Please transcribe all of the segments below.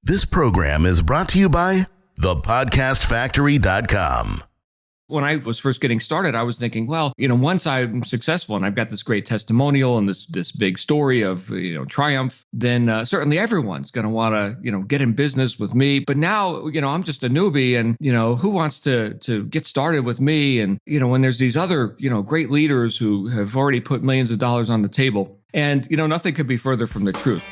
This program is brought to you by thepodcastfactory.com. When I was first getting started, I was thinking, well, once I'm successful and I've got this great testimonial and this big story of, triumph, then certainly everyone's going to want to, get in business with me. But now, I'm just a newbie and, who wants to get started with me? And, when there's these other, great leaders who have already put millions of dollars on the table. And, nothing could be further from the truth.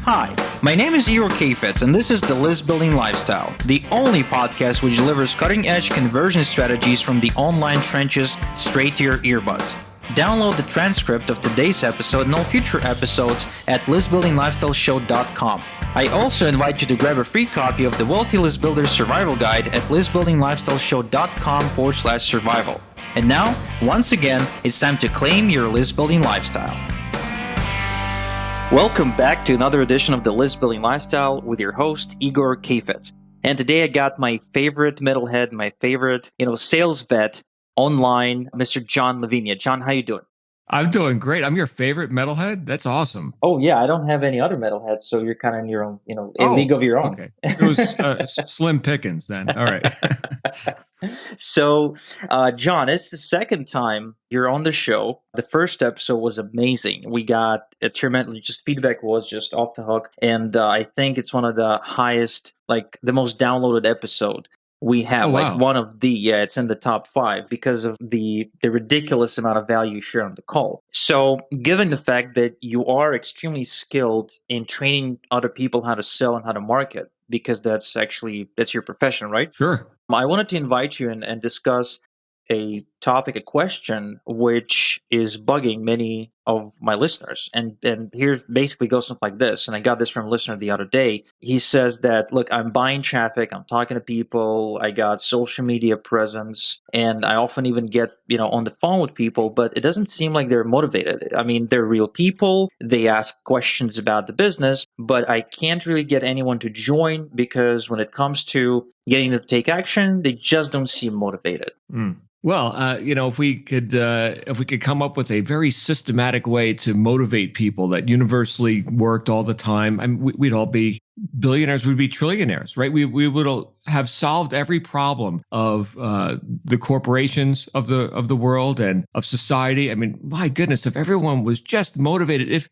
Hi, my name is Igor Kheifets, and this is The List Building Lifestyle, the only podcast which delivers cutting-edge conversion strategies from the online trenches straight to your earbuds. Download the transcript of today's episode and all future episodes at listbuildinglifestyleshow.com. I also invite you to grab a free copy of the Wealthy List Builder Survival Guide at listbuildinglifestyleshow.com/survival. And now, once again, it's time to claim your list building lifestyle. Welcome back to another edition of the List Building Lifestyle with your host, Igor Kheifets. And today I got my favorite metalhead, my favorite, sales vet online, Mr. John Lavenia. John, how you doing? I'm doing great. I'm your favorite metalhead? That's awesome. Oh, yeah. I don't have any other metalheads, so you're kind of in your own, a league of your own. Okay. It was slim pickings then. All right. So, John, it's the second time you're on the show. The first episode was amazing. We got a tremendous, just feedback was just off the hook. And I think it's one of the highest, the most downloaded episode we have. Oh, wow. One of the, it's in the top 5 because of the ridiculous amount of value you share on the call. So given the fact that you are extremely skilled in training other people how to sell and how to market, because that's your profession, right? Sure. I wanted to invite you and discuss a topic, a question, which is bugging many of my listeners. And here basically goes something like this. And I got this from a listener the other day. He says that, look, I'm buying traffic. I'm talking to people. I got social media presence. And I often even get, on the phone with people, but it doesn't seem like they're motivated. I mean, they're real people. They ask questions about the business, but I can't really get anyone to join because when it comes to getting them to take action, they just don't seem motivated. Well, if we could come up with a very systematic way to motivate people that universally worked all the time, we'd all be billionaires, we'd be trillionaires, right? We would have solved every problem of the corporations of the world and of society. I mean, my goodness, if everyone was just motivated, if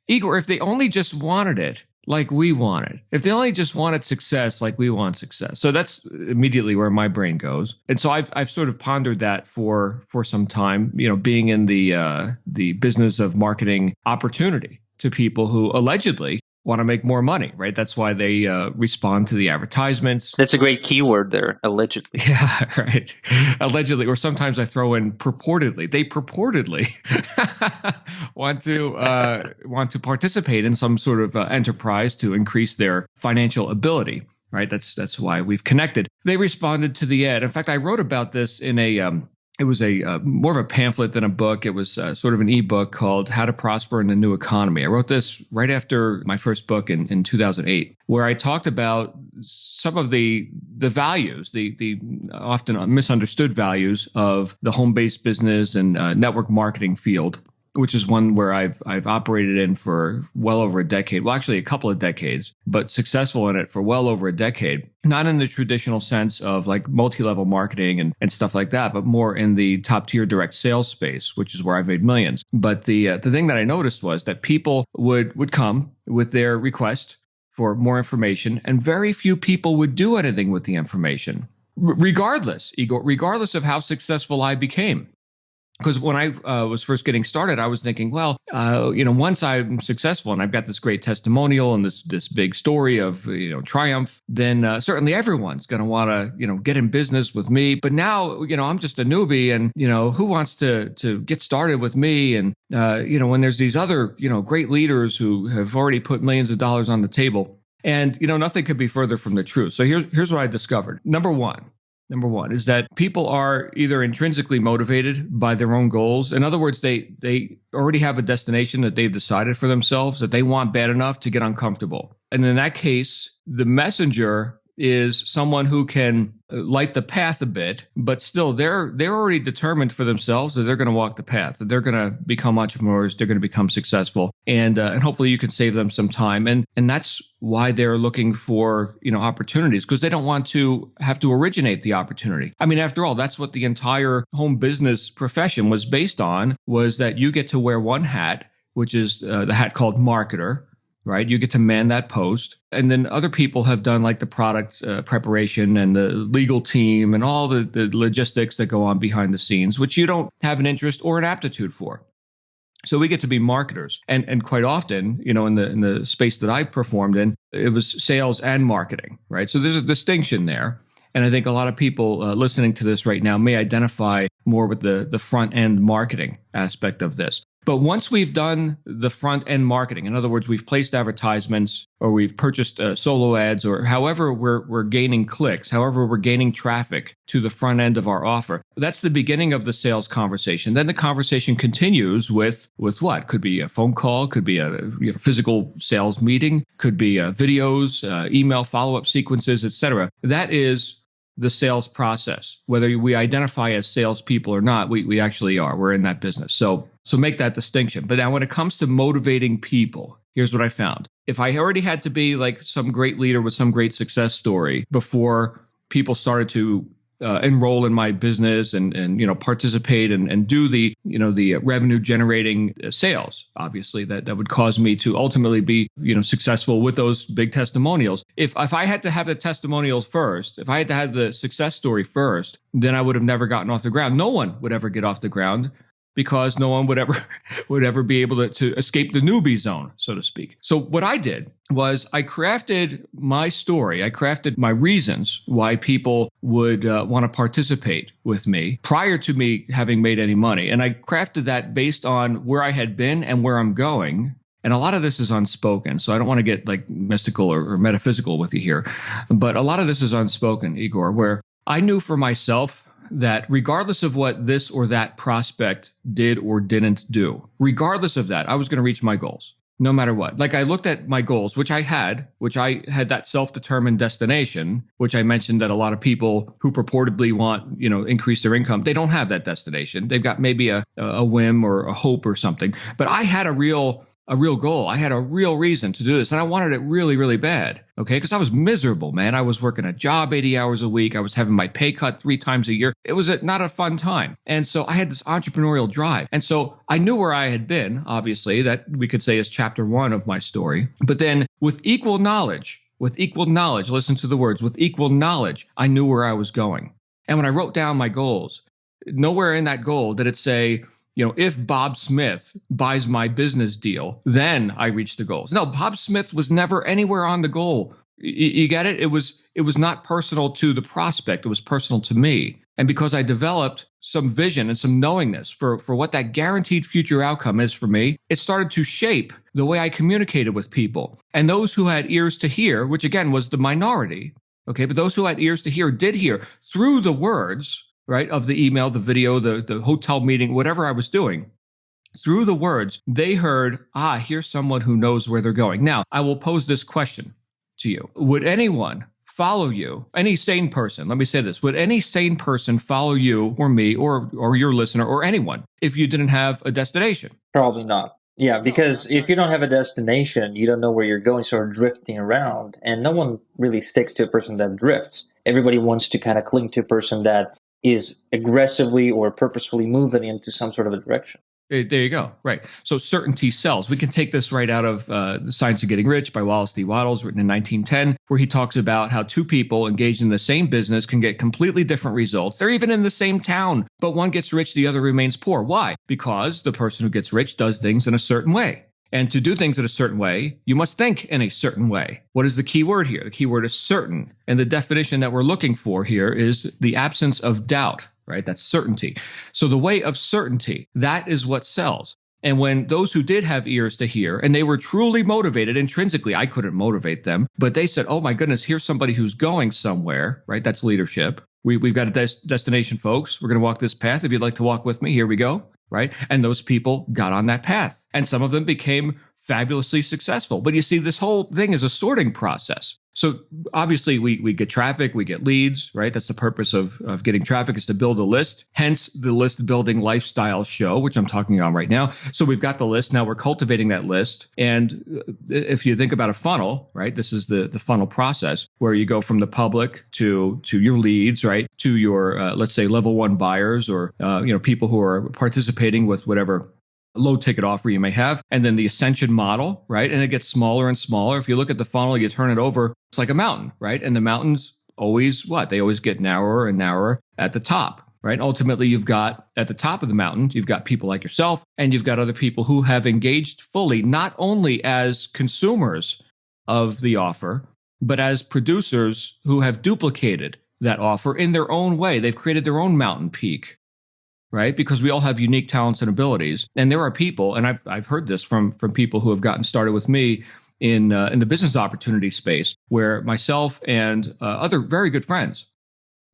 they only just wanted it like we wanted, if they only just wanted success like we want success. So that's immediately where my brain goes. And so I've sort of pondered that for some time, being in the business of marketing opportunity to people who allegedly want to make more money, right? That's why they respond to the advertisements. That's a great keyword there, allegedly. Yeah, right. Allegedly, or sometimes I throw in purportedly. They purportedly want to participate in some sort of enterprise to increase their financial ability, right? That's why we've connected. They responded to the ad. In fact, I wrote about this in it was more of a pamphlet than a book. It was sort of an ebook called How to Prosper in the New Economy. I wrote this right after my first book in 2008, where I talked about some of the values, the often misunderstood values of the home-based business and network marketing field, which is one where I've operated in for well over a decade. Well, actually a couple of decades, but successful in it for well over a decade. Not in the traditional sense of like multi-level marketing and stuff like that, but more in the top tier direct sales space, which is where I've made millions. But the thing that I noticed was that people would come with their request for more information, and very few people would do anything with the information, regardless of how successful I became. Because when I was first getting started, I was thinking, well, once I'm successful and I've got this great testimonial and this big story of, triumph, then certainly everyone's going to want to, get in business with me. But now, I'm just a newbie and, who wants to get started with me? And, when there's these other, great leaders who have already put millions of dollars on the table. And, nothing could be further from the truth. So here's what I discovered. Number one is that people are either intrinsically motivated by their own goals. In other words, they already have a destination that they've decided for themselves that they want bad enough to get uncomfortable. And in that case, the messenger is someone who can light the path a bit, but still they're already determined for themselves that they're going to walk the path, that they're going to become entrepreneurs, they're going to become successful, and hopefully you can save them some time. And that's why they're looking for, opportunities, because they don't want to have to originate the opportunity. I mean, after all, that's what the entire home business profession was based on, was that you get to wear one hat, which is the hat called marketer, right? You get to man that post. And then other people have done like the product preparation and the legal team and all the logistics that go on behind the scenes, which you don't have an interest or an aptitude for. So we get to be marketers. And quite often, in the space that I performed in, it was sales and marketing, right? So there's a distinction there. And I think a lot of people listening to this right now may identify more with the front end marketing aspect of this. But once we've done the front end marketing, in other words, we've placed advertisements or we've purchased solo ads, or however we're gaining clicks, however we're gaining traffic to the front end of our offer, that's the beginning of the sales conversation. Then the conversation continues with what? Could be a phone call, could be a physical sales meeting, could be videos, email follow-up sequences, etc. That is the sales process. Whether we identify as salespeople or not, we actually are. We're in that business. So make that distinction. But now when it comes to motivating people, here's what I found. If I already had to be like some great leader with some great success story before people started to enroll in my business and participate and do the revenue generating sales, obviously that would cause me to ultimately be successful with those big testimonials. If I had to have the testimonials first, if I had to have the success story first, then I would have never gotten off the ground. No one would ever get off the ground, because no one would ever be able to escape the newbie zone, so to speak. So what I did was I crafted my story. I crafted my reasons why people would want to participate with me prior to me having made any money. And I crafted that based on where I had been and where I'm going. And a lot of this is unspoken, so I don't want to get like mystical or metaphysical with you here. But a lot of this is unspoken, Igor, where I knew for myself that regardless of what this or that prospect did or didn't do, regardless of that, I was going to reach my goals, no matter what. Like I looked at my goals, which I had that self-determined destination, which I mentioned that a lot of people who purportedly want, increase their income, they don't have that destination. They've got maybe a whim or a hope or something. But I had a real goal. I had a real reason to do this. And I wanted it really, really bad. Okay. Because I was miserable, man. I was working a job 80 hours a week. I was having my pay cut 3 times a year. It was not a fun time. And so I had this entrepreneurial drive. And so I knew where I had been, obviously, that we could say is chapter 1 of my story. But then with equal knowledge, listen to the words, with equal knowledge, I knew where I was going. And when I wrote down my goals, nowhere in that goal did it say, if Bob Smith buys my business deal, then I reach the goals. No, Bob Smith was never anywhere on the goal. You get it? It was not personal to the prospect. It was personal to me. And because I developed some vision and some knowingness for what that guaranteed future outcome is for me, it started to shape the way I communicated with people. And those who had ears to hear, which again was the minority, okay, but those who had ears to hear did hear through the words, right, of the email, the video, the hotel meeting, whatever I was doing. Through the words, they heard, here's someone who knows where they're going. Now, I will pose this question to you. Would anyone follow you, any sane person, let me say this, would any sane person follow you or me or your listener or anyone if you didn't have a destination? Probably not. Yeah, because if you don't have a destination, you don't know where you're going, sort of drifting around. And no one really sticks to a person that drifts. Everybody wants to kind of cling to a person that is aggressively or purposefully moving into some sort of a direction. There you go. Right. So certainty sells. We can take this right out of The Science of Getting Rich by Wallace D. Wattles, written in 1910, where he talks about how 2 people engaged in the same business can get completely different results. They're even in the same town, but one gets rich, the other remains poor. Why? Because the person who gets rich does things in a certain way. And to do things in a certain way, you must think in a certain way. What is the key word here? The key word is certain. And the definition that we're looking for here is the absence of doubt, right? That's certainty. So the way of certainty, that is what sells. And when those who did have ears to hear, and they were truly motivated intrinsically, I couldn't motivate them, but they said, oh my goodness, here's somebody who's going somewhere, right? That's leadership. We've got a destination, folks. We're going to walk this path. If you'd like to walk with me, here we go. Right? And those people got on that path. And some of them became fabulously successful. But you see, this whole thing is a sorting process. So obviously we get traffic, we get leads, right? That's the purpose of getting traffic, is to build a list. Hence the list building lifestyle show, which I'm talking on right now. So we've got the list. Now we're cultivating that list. And if you think about a funnel, right? This is the funnel process where you go from the public to your leads, right? To your, let's say, level 1 buyers, or, people who are participating with whatever low ticket offer you may have, and then the ascension model, right? And it gets smaller and smaller. If you look at the funnel, you turn it over, it's like a mountain, right? And the mountains always They always get narrower and narrower at the top, right? Ultimately, you've got at the top of the mountain, you've got people like yourself, and you've got other people who have engaged fully, not only as consumers of the offer, but as producers who have duplicated that offer in their own way. They've created their own mountain peak, right? Because we all have unique talents and abilities. And there are people, and I've heard this from people who have gotten started with me in the business opportunity space, where myself and other very good friends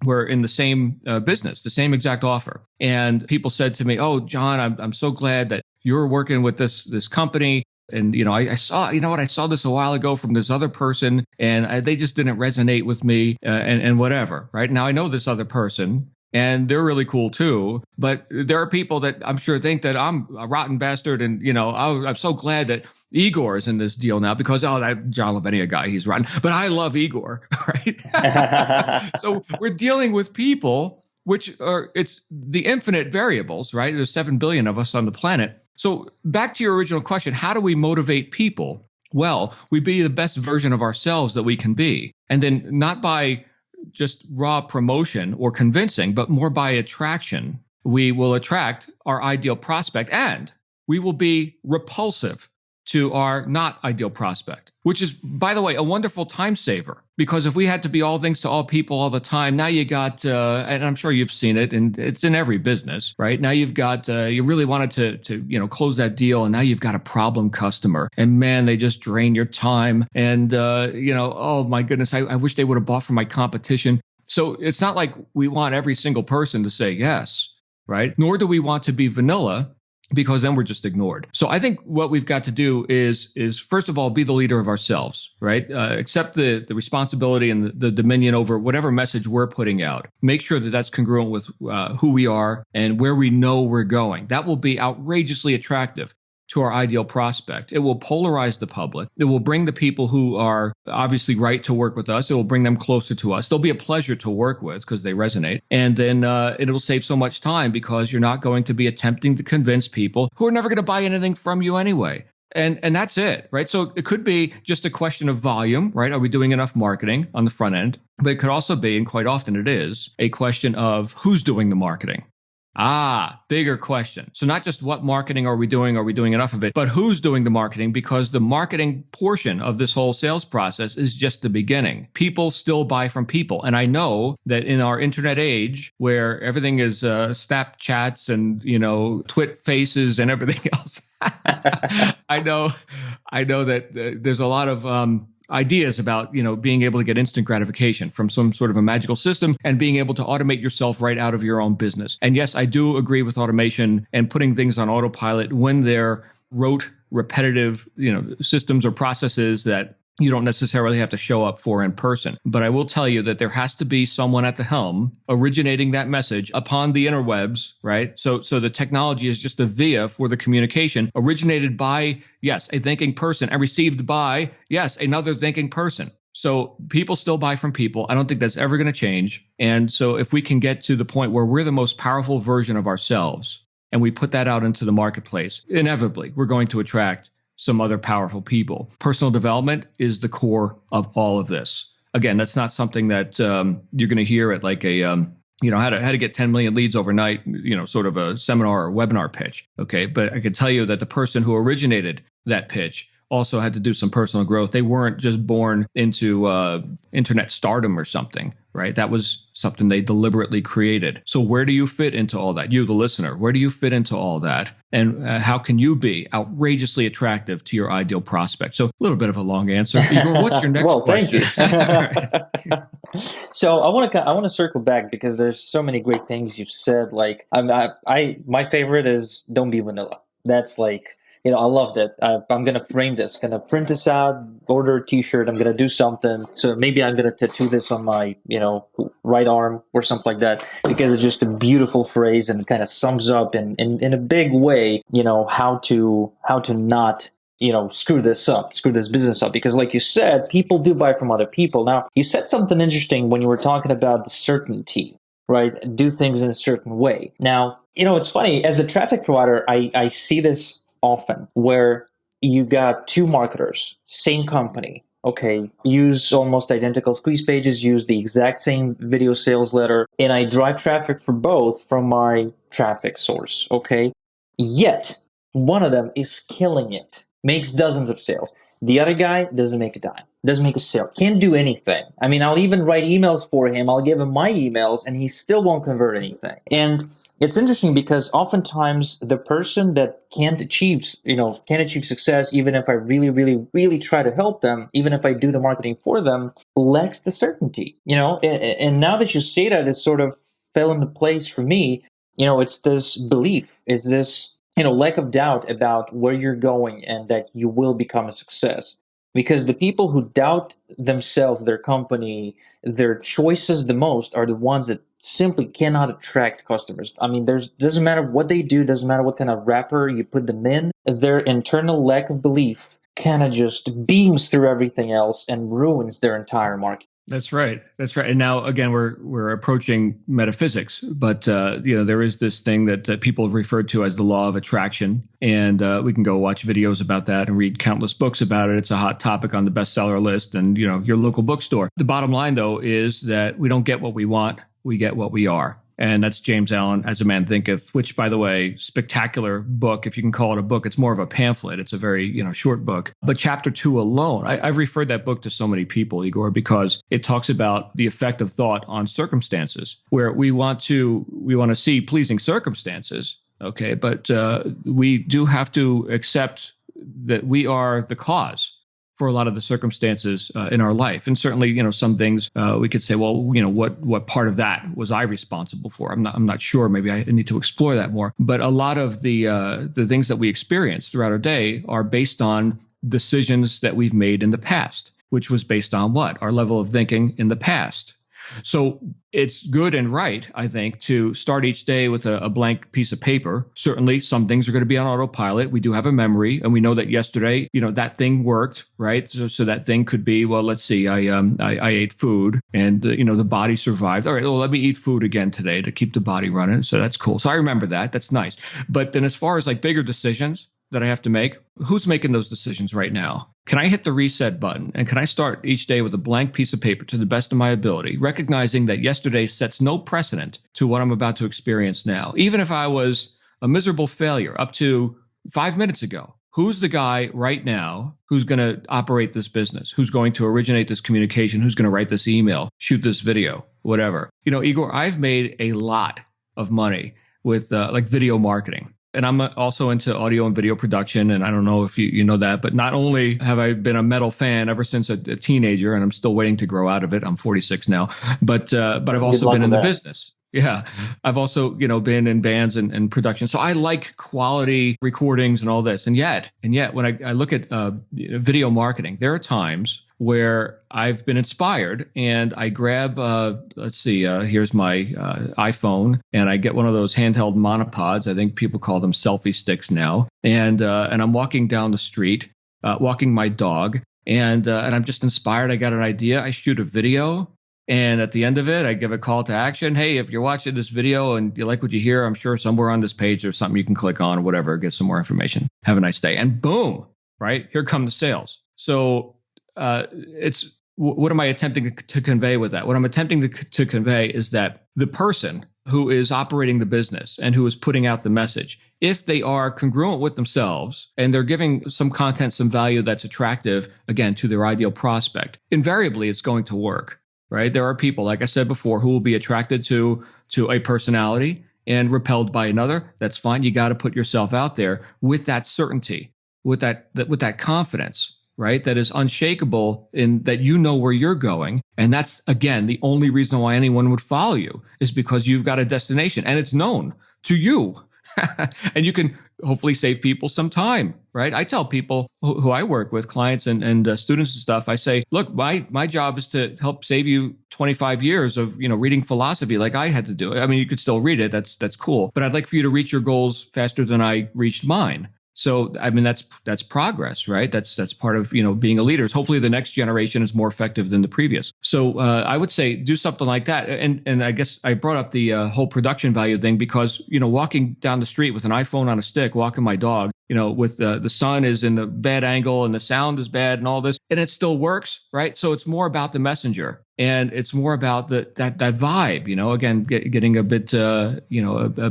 were in the same business, the same exact offer. And people said to me, "Oh, John, I'm so glad that you're working with this company. And, I saw this a while ago from this other person, and they just didn't resonate with me and whatever, right? Now I know this other person, and they're really cool too. But there are people that I'm sure think that I'm a rotten bastard. And, I'm so glad that Igor is in this deal now because, that John Lavenia guy, he's rotten. But I love Igor, right? So we're dealing with people, it's the infinite variables, right? There's 7 billion of us on the planet. So back to your original question, how do we motivate people? Well, we be the best version of ourselves that we can be. And then not by just raw promotion or convincing, but more by attraction. We will attract our ideal prospect, and we will be repulsive to our not ideal prospect, which is, by the way, a wonderful time saver. Because if we had to be all things to all people all the time, now you got, and I'm sure you've seen it, and it's in every business, right? Now you've got, you really wanted to close that deal, and now you've got a problem customer, and man, they just drain your time, and oh my goodness, I wish they would have bought from my competition. So it's not like we want every single person to say yes, right? Nor do we want to be vanilla, because then we're just ignored. So I think what we've got to do is first of all, be the leader of ourselves, right? Accept the responsibility and the dominion over whatever message we're putting out. Make sure that that's congruent with who we are and where we know we're going. That will be outrageously attractive to our ideal prospect. It will polarize the public. It will bring the people who are obviously right to work with us. It will bring them closer to us. They'll be a pleasure to work with because they resonate. And then it'll save so much time because you're not going to be attempting to convince people who are never going to buy anything from you anyway. And that's it, right? So it could be just a question of volume, right? Are we doing enough marketing on the front end? But it could also be, and quite often it is, a question of who's doing the marketing. Bigger question. So not just what marketing are we doing enough of it, but who's doing the marketing, because the marketing portion of this whole sales process is just the beginning. People still buy from people. And I know that in our internet age where everything is Snapchats and, twit faces and everything else, I know that there's a lot of ideas about, being able to get instant gratification from some sort of a magical system and being able to automate yourself right out of your own business. And yes, I do agree with automation and putting things on autopilot when they're rote, repetitive, systems or processes that you don't necessarily have to show up for in person. But I will tell you that there has to be someone at the helm originating that message upon the interwebs, right? So the technology is just a via for the communication originated by, yes, a thinking person and received by, yes, another thinking person. So people still buy from people. I don't think that's ever going to change. And so if we can get to the point where we're the most powerful version of ourselves and we put that out into the marketplace, inevitably, we're going to attract some other powerful people. Personal development is the core of all of this. Again, that's not something that you're going to hear at like a, how to get 10 million leads overnight, sort of a seminar or webinar pitch. Okay. But I can tell you that the person who originated that pitch also had to do some personal growth. They weren't just born into internet stardom or something, right? That was something they deliberately created. So where do you fit into all that? You, the listener, where do you fit into all that? And how can you be outrageously attractive to your ideal prospect? So a little bit of a long answer. Igor, what's your next question? Thank you. So I want to circle back because there's so many great things you've said. Like my favorite is don't be vanilla. That's like I loved it. I'm going to frame this, going to print this out, order a t-shirt. I'm going to do something. So maybe I'm going to tattoo this on my, right arm or something like that, because it's just a beautiful phrase and it kind of sums up in a big way, how to not, screw this business up. Because like you said, people do buy from other people. Now, you said something interesting when you were talking about the certainty, right? Do things in a certain way. Now, it's funny, as a traffic provider, I see this often where you got two marketers, same company, okay, use almost identical squeeze pages, use the exact same video sales letter, and I drive traffic for both from my traffic source, okay? Yet, one of them is killing it, makes dozens of sales. The other guy doesn't make a dime, doesn't make a sale, can't do anything. I mean, I'll even write emails for him, I'll give him my emails, and he still won't convert anything. And it's interesting because oftentimes the person that can't achieve success, even if I really, really, really try to help them, even if I do the marketing for them, lacks the certainty, and now that you say that, it sort of fell into place for me. It's this belief, it's this, lack of doubt about where you're going and that you will become a success. Because the people who doubt themselves, their company, their choices the most are the ones that simply cannot attract customers. I mean, doesn't matter what they do, doesn't matter what kind of wrapper you put them in, their internal lack of belief kind of just beams through everything else and ruins their entire market. That's right. That's right. And now, again, we're approaching metaphysics, but there is this thing that people have referred to as the law of attraction, and we can go watch videos about that and read countless books about it. It's a hot topic on the bestseller list and your local bookstore. The bottom line, though, is that we don't get what we want; we get what we are. And that's James Allen, As a Man Thinketh, which, by the way, spectacular book. If you can call it a book, it's more of a pamphlet. It's a very, short book. But chapter 2 alone, I've referred that book to so many people, Igor, because it talks about the effect of thought on circumstances, where we want to see pleasing circumstances. Okay, but we do have to accept that we are the cause for a lot of the circumstances in our life. And certainly, some things we could say, well, what part of that was I responsible for? I'm not sure. Maybe I need to explore that more. But a lot of the things that we experience throughout our day are based on decisions that we've made in the past, which was based on what? Our level of thinking in the past. So it's good and right, I think, to start each day with a blank piece of paper. Certainly, some things are going to be on autopilot. We do have a memory, and we know that yesterday, that thing worked, right? So that thing could be, well, let's see, I ate food, and the body survived. All right, well, let me eat food again today to keep the body running. So that's cool. So I remember that. That's nice. But then, as far as like bigger decisions that I have to make, who's making those decisions right now? Can I hit the reset button and can I start each day with a blank piece of paper to the best of my ability, recognizing that yesterday sets no precedent to what I'm about to experience now? Even if I was a miserable failure up to 5 minutes ago, who's the guy right now who's going to operate this business, who's going to originate this communication, who's going to write this email, shoot this video, whatever? Igor, I've made a lot of money with like video marketing. And I'm also into audio and video production. And I don't know if you know that, but not only have I been a metal fan ever since a teenager, and I'm still waiting to grow out of it. I'm 46 now, but I've also been in the business. Yeah. I've also, been in bands and production. So I like quality recordings and all this. And yet when I look at video marketing, there are times where I've been inspired and I grab, here's my iPhone, and I get one of those handheld monopods. I think people call them selfie sticks now. And I'm walking down the street, walking my dog, and I'm just inspired. I got an idea. I shoot a video. And at the end of it, I give a call to action. Hey, if you're watching this video and you like what you hear, I'm sure somewhere on this page there's something you can click on or whatever, get some more information. Have a nice day. And boom, right? Here come the sales. So what am I attempting to convey with that? What I'm attempting to convey is that the person who is operating the business and who is putting out the message, if they are congruent with themselves and they're giving some content, some value that's attractive, again, to their ideal prospect, invariably it's going to work. Right? There are people, like I said before, who will be attracted to a personality and repelled by another. That's fine. You got to put yourself out there with that certainty, with that confidence, right? That is unshakable in that where you're going. And that's, again, the only reason why anyone would follow you is because you've got a destination and it's known to you. And you can hopefully save people some time, right? I tell people who I work with, clients and students and stuff, I say, look, my job is to help save you 25 years of, reading philosophy like I had to do. I mean, you could still read it. That's cool. But I'd like for you to reach your goals faster than I reached mine. So, I mean, that's progress, right? That's part of, being a leader. Hopefully the next generation is more effective than the previous. So I would say do something like that. And I guess I brought up the whole production value thing because, walking down the street with an iPhone on a stick, walking my dog, with the sun is in a bad angle and the sound is bad and all this, and it still works, right? So it's more about the messenger. And it's more about that vibe, again, getting a bit, a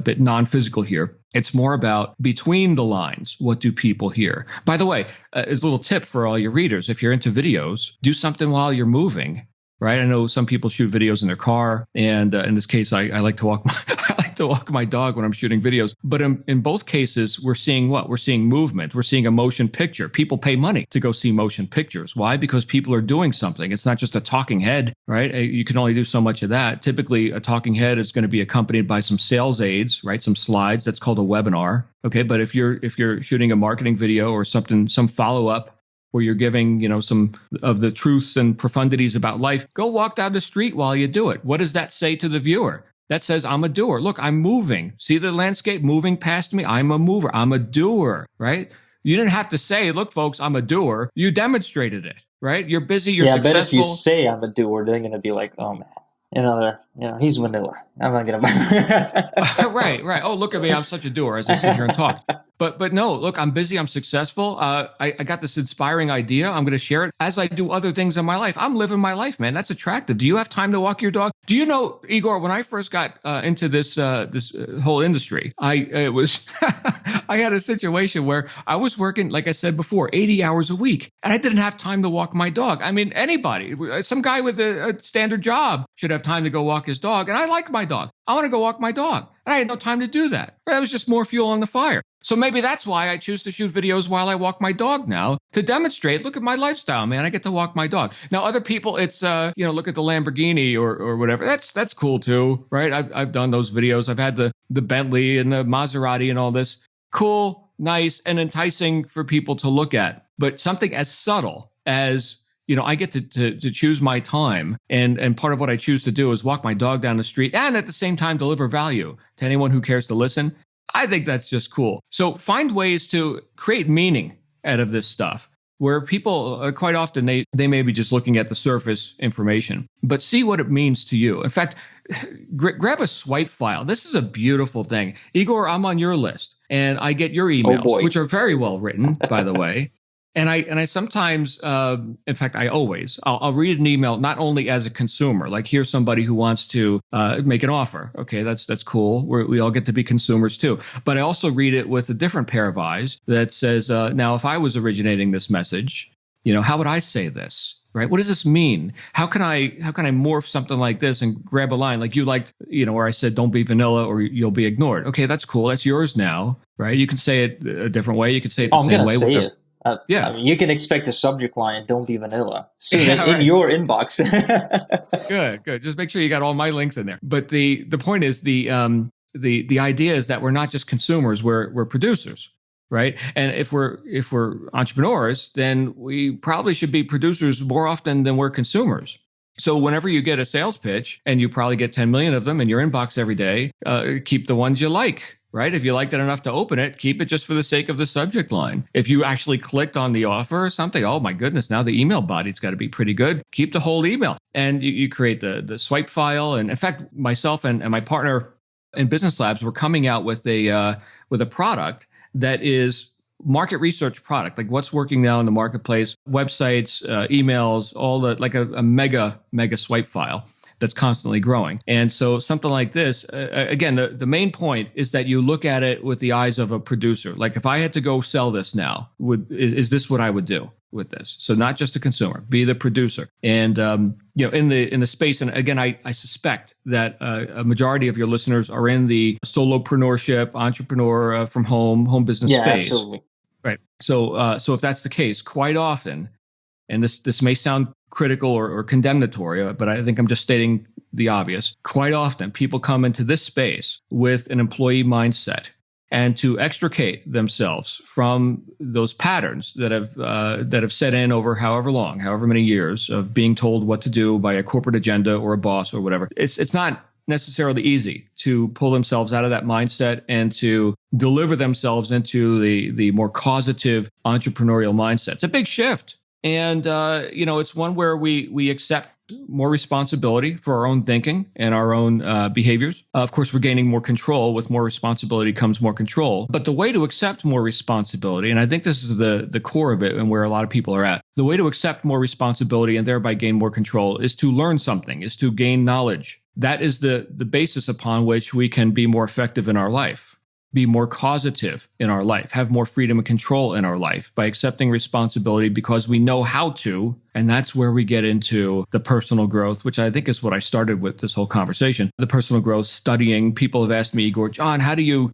bit non-physical here. It's more about between the lines. What do people hear? By the way, as a little tip for all your readers, if you're into videos, do something while you're moving. Right. I know some people shoot videos in their car. And in this case, I like to walk my dog when I'm shooting videos. But in both cases, we're seeing what? We're seeing movement. We're seeing a motion picture. People pay money to go see motion pictures. Why? Because people are doing something. It's not just a talking head, right? You can only do so much of that. Typically, a talking head is going to be accompanied by some sales aids, right? Some slides. That's called a webinar. Okay. But if you're shooting a marketing video or something, some follow-up, where you're giving, some of the truths and profundities about life, go walk down the street while you do it. What does that say to the viewer? That says, I'm a doer. Look, I'm moving. See the landscape moving past me? I'm a mover. I'm a doer, right? You didn't have to say, look, folks, I'm a doer. You demonstrated it, right? You're busy. You're successful. I bet if you say I'm a doer, they're going to be like, oh, man. He's vanilla. I'm not going to. Right. Oh, look at me. I'm such a doer as I sit here and talk. But no, look, I'm busy. I'm successful. I got this inspiring idea. I'm going to share it as I do other things in my life. I'm living my life, man. That's attractive. Do you have time to walk your dog? Do you know, Igor, when I first got into this whole industry, I had a situation where I was working, like I said before, 80 hours a week, and I didn't have time to walk my dog. I mean, anybody, some guy with a standard job should have time to go walk his dog. And I like my dog. I want to go walk my dog. And I had no time to do that. That was just more fuel on the fire. So maybe that's why I choose to shoot videos while I walk my dog now, to demonstrate, look at my lifestyle, man. I get to walk my dog. Now, other people, it's, look at the Lamborghini or whatever. That's cool too, right? I've done those videos. I've had the Bentley and the Maserati and all this. Cool, nice, and enticing for people to look at. But something as subtle as, I get to choose my time. And part of what I choose to do is walk my dog down the street and at the same time deliver value to anyone who cares to listen. I think that's just cool. So find ways to create meaning out of this stuff where people quite often, they may be just looking at the surface information, but see what it means to you. In fact, grab a swipe file. This is a beautiful thing. Igor, I'm on your list and I get your emails, which are very well written, by the way. And I sometimes, in fact, I'll read an email not only as a consumer, like here's somebody who wants to make an offer. Okay, that's cool. We all get to be consumers too. But I also read it with a different pair of eyes that says, now, if I was originating this message, how would I say this? Right? What does this mean? How can I morph something like this and grab a line like you liked, where I said, don't be vanilla or you'll be ignored. Okay, that's cool. That's yours now, right? You can say it a different way. You can say it the same way. Say it. Yeah, I mean, you can expect a subject line, don't be vanilla, in your inbox. Good. Just make sure you got all my links in there. But the point is the idea is that we're not just consumers, we're producers, right? And if we're entrepreneurs, then we probably should be producers more often than we're consumers. So whenever you get a sales pitch, and you probably get 10 million of them in your inbox every day, keep the ones you like. Right? If you liked it enough to open it, keep it just for the sake of the subject line. If you actually clicked on the offer or something, oh my goodness, now the email body's got to be pretty good. Keep the whole email. And you create the swipe file. And in fact, myself and my partner in Business Labs, we're coming out with a product that is market research product, like what's working now in the marketplace, websites, emails, all like a mega swipe file that's constantly growing. And so something like this, again, the main point is that you look at it with the eyes of a producer. Like if I had to go sell this now, is this what I would do with this? So not just a consumer, be the producer. And, in the space, and again, I suspect that a majority of your listeners are in the solopreneurship, entrepreneur from home business space. Absolutely. Right. So if that's the case, quite often, and this may sound critical or condemnatory, but I think I'm just stating the obvious. Quite often, people come into this space with an employee mindset. and to extricate themselves from those patterns that have set in over however many years of being told what to do by a corporate agenda or a boss or whatever. It's not necessarily easy to pull themselves out of that mindset and to deliver themselves into the more causative entrepreneurial mindset. It's a big shift. And, it's one where we accept more responsibility for our own thinking and our own behaviors. Of course, we're gaining more control. With more responsibility comes more control. But the way to accept more responsibility, and I think this is the core of it and where a lot of people are at, the way to accept more responsibility and thereby gain more control is to learn something, is to gain knowledge. That is the basis upon which we can be more effective in our life, be more causative in our life, have more freedom and control in our life by accepting responsibility because we know how to. And that's where we get into the personal growth, which I think is what I started with this whole conversation. The personal growth, studying. People have asked me, Igor, John, how did you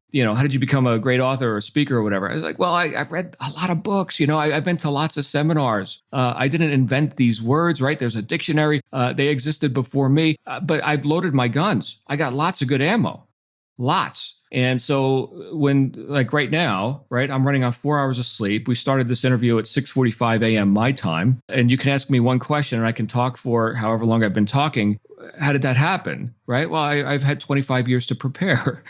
become a great author or a speaker or whatever? I was like, well, I've read a lot of books. I've been to lots of seminars. I didn't invent these words, right? There's a dictionary. They existed before me, but I've loaded my guns. I got lots of good ammo, lots. And so when, like right now, right, I'm running on 4 hours of sleep. We started this interview at 6:45 a.m. my time. And you can ask me one question and I can talk for however long I've been talking. How did that happen? Right? Well, I've had 25 years to prepare.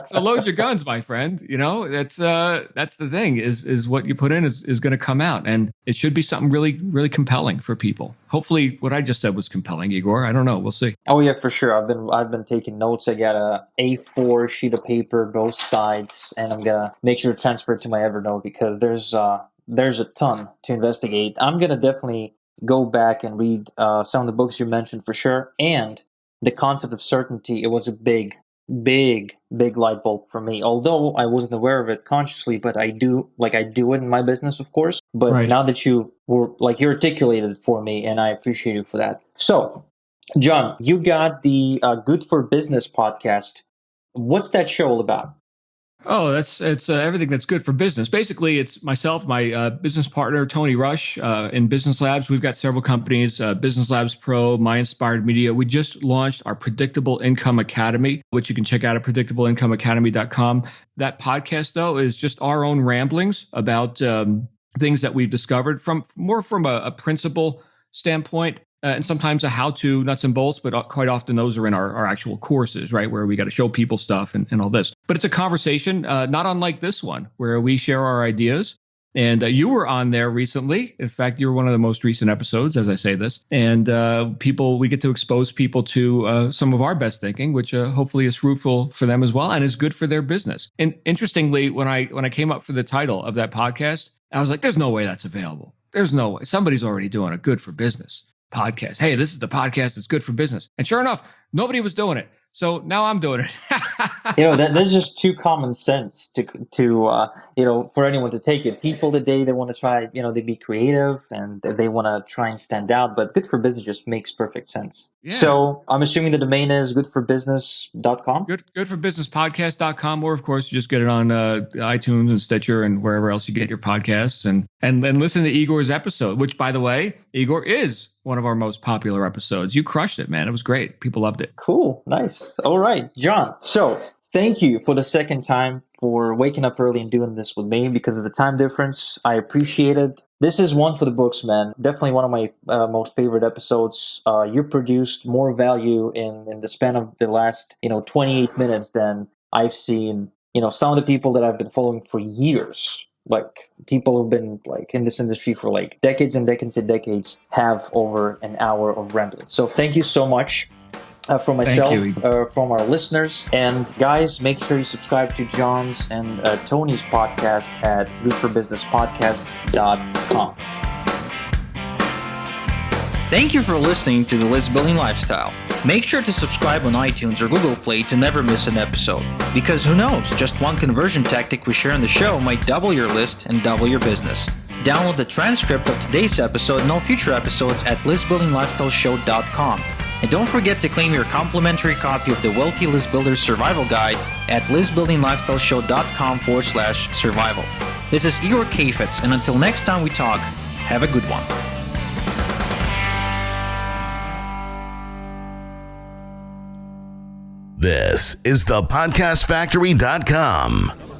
So load your guns, my friend. That's the thing is what you put in is going to come out. And it should be something really, really compelling for people. Hopefully what I just said was compelling, Igor. I don't know. We'll see. Oh yeah, for sure. I've been taking notes. I got a A4 sheet of paper, both sides, and I'm gonna make sure to transfer it to my Evernote because there's a ton to investigate. I'm gonna definitely go back and read some of the books you mentioned for sure. And the concept of certainty, it was a big light bulb for me. Although I wasn't aware of it consciously, but I do it in my business, of course. But Right. Now that you articulated it for me, and I appreciate you for that. So, John, you got the Good for Business podcast. What's that show all about? Oh, it's everything that's good for business. Basically, it's myself, my business partner, Tony Rush, in Business Labs. We've got several companies, Business Labs Pro, My Inspired Media. We just launched our Predictable Income Academy, which you can check out at predictableincomeacademy.com. That podcast, though, is just our own ramblings about things that we've discovered from a principle standpoint. And sometimes a how-to, nuts and bolts, but quite often those are in our actual courses, right, where we got to show people stuff and all this. But it's a conversation, not unlike this one, where we share our ideas. And you were on there recently. In fact, you were one of the most recent episodes, as I say this. And we get to expose people to some of our best thinking, which hopefully is fruitful for them as well and is good for their business. And interestingly, when I came up for the title of that podcast, I was like, there's no way that's available. There's no way. Somebody's already doing a good for business podcast. Hey, this is the podcast that's good for business. And sure enough, nobody was doing it. So now I'm doing it. That's just too common sense to for anyone to take it. People today, they want to try, they be creative and they want to try and stand out, but Good for Business just makes perfect sense. Yeah. So I'm assuming the domain is goodforbusiness.com? Goodforbusinesspodcast.com, or of course, you just get it on iTunes and Stitcher and wherever else you get your podcasts. And then listen to Igor's episode, which, by the way, Igor is one of our most popular episodes. You crushed it, man. It was great. People loved it. Cool. Nice. All right, John. So thank you for the second time for waking up early and doing this with me because of the time difference. I appreciate it. This is one for the books, man. Definitely one of my most favorite episodes. You produced more value in the span of the last, 28 minutes than I've seen, some of the people that I've been following for years. Like people who've been in this industry for decades and decades and decades have over an hour of rambling. So thank you so much from myself, from our listeners. And guys, make sure you subscribe to John's and Tony's podcast at goodforbusinesspodcast.com. Thank you for listening to The List Building Lifestyle. Make sure to subscribe on iTunes or Google Play to never miss an episode. Because who knows, just one conversion tactic we share on the show might double your list and double your business. Download the transcript of today's episode and all future episodes at listbuildinglifestyleshow.com. And don't forget to claim your complimentary copy of the Wealthy List Builder Survival Guide at listbuildinglifestyleshow.com/survival. This is Igor Kheifets, and until next time we talk, have a good one. This is the podcastfactory.com.